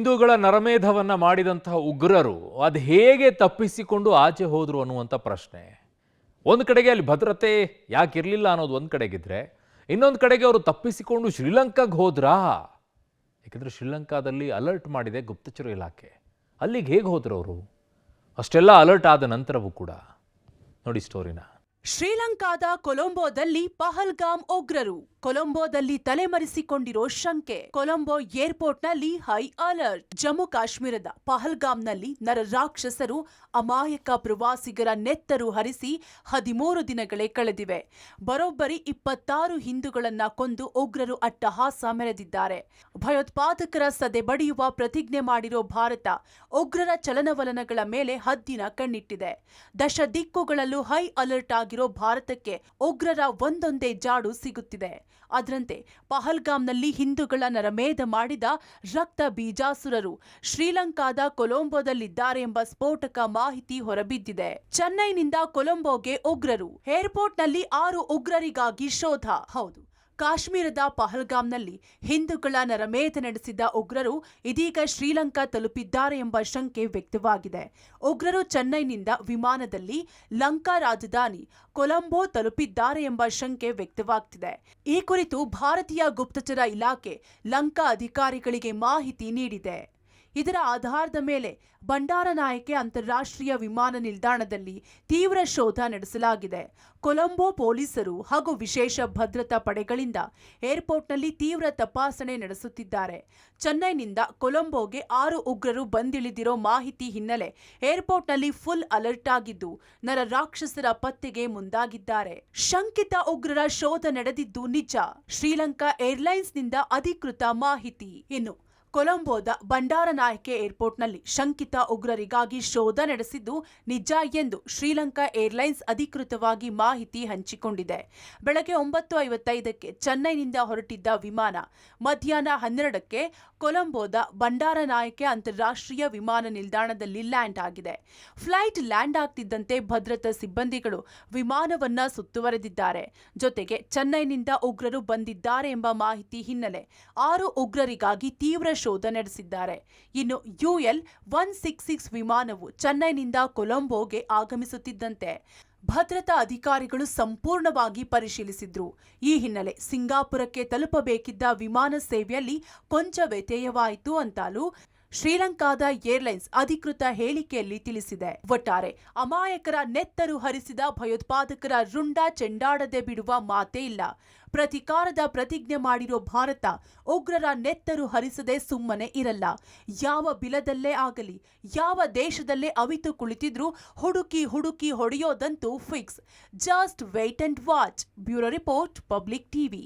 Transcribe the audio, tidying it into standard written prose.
ಹಿಂದೂಗಳ ನರಮೇಧವನ್ನ ಮಾಡಿದಂತಹ ಉಗ್ರರು ಅದು ಹೇಗೆ ತಪ್ಪಿಸಿಕೊಂಡು ಆಚೆ ಹೋದ್ರು ಅನ್ನುವಂಥ ಪ್ರಶ್ನೆ. ಒಂದು ಕಡೆಗೆ ಅಲ್ಲಿ ಭದ್ರತೆ ಯಾಕೆ ಇರಲಿಲ್ಲ ಅನ್ನೋದು ಒಂದು ಕಡೆಗಿದ್ರೆ, ಇನ್ನೊಂದು ಕಡೆಗೆ ಅವರು ತಪ್ಪಿಸಿಕೊಂಡು ಶ್ರೀಲಂಕಾಗೆ ಹೋದ್ರಾ? ಯಾಕಂದ್ರೆ ಶ್ರೀಲಂಕಾದಲ್ಲಿ ಅಲರ್ಟ್ ಮಾಡಿದೆ ಗುಪ್ತಚರ ಇಲಾಖೆ. ಅಲ್ಲಿಗೆ ಹೇಗೆ ಹೋದ್ರು ಅವರು? ಅಷ್ಟೆಲ್ಲ ಅಲರ್ಟ್ ಆದ ನಂತರವೂ ಕೂಡ ನೋಡಿ ಸ್ಟೋರಿನ. ಶ್ರೀಲಂಕಾದ ಕೊಲಂಬೋದಲ್ಲಿ ಪಹಲ್ಗಾಮ್ ಉಗ್ರರು. ಕೊಲಂಬೋದಲ್ಲಿ ತಲೆಮರೆಸಿಕೊಂಡಿರೋ ಶಂಕೆ. ಕೊಲಂಬೋ ಏರ್ಪೋರ್ಟ್ನಲ್ಲಿ ಹೈ ಅಲರ್ಟ್. ಜಮ್ಮು ಕಾಶ್ಮೀರದ ಪಹಲ್ಗಾಮ್ನಲ್ಲಿ ನರರಾಕ್ಷಸರು ಅಮಾಯಕ ಪ್ರವಾಸಿಗರ ನೆತ್ತರು ಹರಿಸಿ 13 ದಿನಗಳೇ ಕಳೆದಿವೆ. ಬರೋಬ್ಬರಿ 26 ಹಿಂದೂಗಳನ್ನ ಕೊಂದು ಉಗ್ರರು ಅಟ್ಟಹಾಸ ಮೆರೆದಿದ್ದಾರೆ. ಭಯೋತ್ಪಾದಕರ ಸದೆ ಬಡಿಯುವ ಪ್ರತಿಜ್ಞೆ ಮಾಡಿರೋ ಭಾರತ ಉಗ್ರರ ಚಲನವಲನಗಳ ಮೇಲೆ ಹದ್ದಿನ ಕಣ್ಣಿಟ್ಟಿದೆ. ದಶ ದಿಕ್ಕುಗಳಲ್ಲೂ ಹೈ ಅಲರ್ಟ್ ಆಗಿರೋ ಭಾರತಕ್ಕೆ ಉಗ್ರರ ಒಂದೊಂದೇ ಜಾಡು ಸಿಗುತ್ತಿದೆ. ಅದರಂತೆ ಪಹಲ್ಗಾಮ್ನಲ್ಲಿ ಹಿಂದೂಗಳ ನರಮೇಧ ಮಾಡಿದ ರಕ್ತ ಬೀಜಾಸುರರು ಶ್ರೀಲಂಕಾದ ಕೊಲಂಬೋದಲ್ಲಿದ್ದಾರೆ ಎಂಬ ಸ್ಫೋಟಕ ಮಾಹಿತಿ ಹೊರಬಿದ್ದಿದೆ. ಚೆನ್ನೈನಿಂದ ಕೊಲಂಬೋಗೆ ಉಗ್ರರು. ಏರ್ಪೋರ್ಟ್ನಲ್ಲಿ 6 ಉಗ್ರರಿಗಾಗಿ ಶೋಧ. ಹೌದು, ಕಾಶ್ಮೀರದ ಪಹಲ್ಗಾಮ್ನಲ್ಲಿ ಹಿಂದೂಗಳ ನರಮೇಧ ನಡೆಸಿದ ಉಗ್ರರು ಇದೀಗ ಶ್ರೀಲಂಕಾ ತಲುಪಿದ್ದಾರೆ ಎಂಬ ಶಂಕೆ ವ್ಯಕ್ತವಾಗಿದೆ. ಉಗ್ರರು ಚೆನ್ನೈನಿಂದ ವಿಮಾನದಲ್ಲಿ ಲಂಕಾ ರಾಜಧಾನಿ ಕೊಲಂಬೋ ತಲುಪಿದ್ದಾರೆ ಎಂಬ ಶಂಕೆ ವ್ಯಕ್ತವಾಗ್ತಿದೆ. ಈ ಕುರಿತು ಭಾರತೀಯ ಗುಪ್ತಚರ ಇಲಾಖೆ ಲಂಕಾ ಅಧಿಕಾರಿಗಳಿಗೆ ಮಾಹಿತಿ ನೀಡಿದೆ. ಇದರ ಆಧಾರದ ಮೇಲೆ ಬಂಡಾರನಾಯಕೆ ಅಂತಾರಾಷ್ಟ್ರೀಯ ವಿಮಾನ ನಿಲ್ದಾಣದಲ್ಲಿ ತೀವ್ರ ಶೋಧ ನಡೆಸಲಾಗಿದೆ. ಕೊಲಂಬೋ ಪೊಲೀಸರು ಹಾಗೂ ವಿಶೇಷ ಭದ್ರತಾ ಪಡೆಗಳಿಂದ ಏರ್ಪೋರ್ಟ್ನಲ್ಲಿ ತೀವ್ರ ತಪಾಸಣೆ ನಡೆಸುತ್ತಿದ್ದಾರೆ. ಚೆನ್ನೈನಿಂದ ಕೊಲಂಬೋಗೆ 6 ಉಗ್ರರು ಬಂದಿಳಿದಿರೋ ಮಾಹಿತಿ ಹಿನ್ನೆಲೆ ಏರ್ಪೋರ್ಟ್ನಲ್ಲಿ ಫುಲ್ ಅಲರ್ಟ್ ಆಗಿದ್ದು ನರರಾಕ್ಷಸರ ಪತ್ತೆಗೆ ಮುಂದಾಗಿದ್ದಾರೆ. ಶಂಕಿತ ಉಗ್ರರ ಶೋಧ ನಡೆದಿದ್ದು ನಿಜ. ಶ್ರೀಲಂಕಾ ಏರ್ಲೈನ್ಸ್ನಿಂದ ಅಧಿಕೃತ ಮಾಹಿತಿ. ಇನ್ನು ಕೊಲಂಬೋದ ಬಂಡಾರನಾಯಕೆ ಏರ್ಪೋರ್ಟ್ನಲ್ಲಿ ಶಂಕಿತ ಉಗ್ರರಿಗಾಗಿ ಶೋಧ ನಡೆಸಿದ್ದು ನಿಜ ಎಂದು ಶ್ರೀಲಂಕಾ ಏರ್ಲೈನ್ಸ್ ಅಧಿಕೃತವಾಗಿ ಮಾಹಿತಿ ಹಂಚಿಕೊಂಡಿದೆ. ಬೆಳಗ್ಗೆ 9:55ಕ್ಕೆ ಚೆನ್ನೈನಿಂದ ಹೊರಟಿದ್ದ ವಿಮಾನ ಮಧ್ಯಾಹ್ನ 12ಕ್ಕೆ ಕೊಲಂಬೋದ ಬಂಡಾರನಾಯಕೆ ಅಂತಾರಾಷ್ಟ್ರೀಯ ವಿಮಾನ ನಿಲ್ದಾಣದಲ್ಲಿ ಲ್ಯಾಂಡ್ ಆಗಿದೆ. ಫ್ಲೈಟ್ ಲ್ಯಾಂಡ್ ಆಗ್ತಿದ್ದಂತೆ ಭದ್ರತಾ ಸಿಬ್ಬಂದಿಗಳು ವಿಮಾನವನ್ನ ಸುತ್ತುವರೆದಿದ್ದಾರೆ. ಜೊತೆಗೆ ಚೆನ್ನೈನಿಂದ ಉಗ್ರರು ಬಂದಿದ್ದಾರೆ ಎಂಬ ಮಾಹಿತಿ ಹಿನ್ನೆಲೆ 6 ಉಗ್ರರಿಗಾಗಿ ತೀವ್ರ ಶೋಧ ನಡೆಸಿದ್ದಾರೆ. ಇನ್ನು UL-166 ವಿಮಾನವು ಚೆನ್ನೈನಿಂದ ಕೊಲಂಬೋಗೆ ಆಗಮಿಸುತ್ತಿದ್ದಂತೆ ಭದ್ರತಾ ಅಧಿಕಾರಿಗಳು ಸಂಪೂರ್ಣವಾಗಿ ಪರಿಶೀಲಿಸಿದ್ರು. ಈ ಹಿನ್ನೆಲೆ ಸಿಂಗಾಪುರಕ್ಕೆ ತಲುಪಬೇಕಿದ್ದ ವಿಮಾನ ಸೇವೆಯಲ್ಲಿ ಕೊಂಚ ವ್ಯತ್ಯಯವಾಯಿತು ಅಂತಲೂ ಶ್ರೀಲಂಕಾದ ಏರ್ಲೈನ್ಸ್ ಅಧಿಕೃತ ಹೇಳಿಕೆಯಲ್ಲಿ ತಿಳಿಸಿದೆ. ಒಟ್ಟಾರೆ ಅಮಾಯಕರ ನೆತ್ತರು ಹರಿಸಿದ ಭಯೋತ್ಪಾದಕರ ರುಂಡ ಚೆಂಡಾಡದೆ ಬಿಡುವ ಮಾತೇ ಇಲ್ಲ. ಪ್ರತಿಕಾರದ ಪ್ರತಿಜ್ಞೆ ಮಾಡಿರೋ ಭಾರತ ಉಗ್ರರ ನೆತ್ತರು ಹರಿಸದೆ ಸುಮ್ಮನೆ ಇರಲ್ಲ. ಯಾವ ಬಿಲದಲ್ಲೇ ಆಗಲಿ, ಯಾವ ದೇಶದಲ್ಲೇ ಅವಿತು ಕುಳಿತಿದ್ರೂ ಹುಡುಕಿ ಹೊಡೆಯೋದಂತೂ fix. Just wait and watch. Bureau report, public TV.